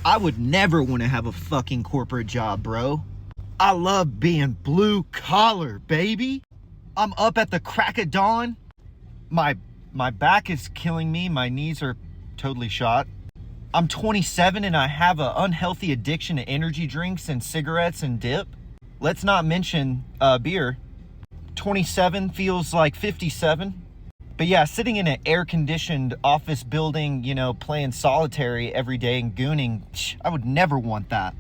I would never want to have a fucking corporate job, bro. I love being blue collar, baby. I'm up at the crack of dawn. My back is killing me. My knees are totally shot. I'm 27 and I have an unhealthy addiction to energy drinks and cigarettes and dip. Let's not mention beer. 27 feels like 57. But yeah, sitting in an air-conditioned office building, you know, playing solitary every day and gooning, I would never want that.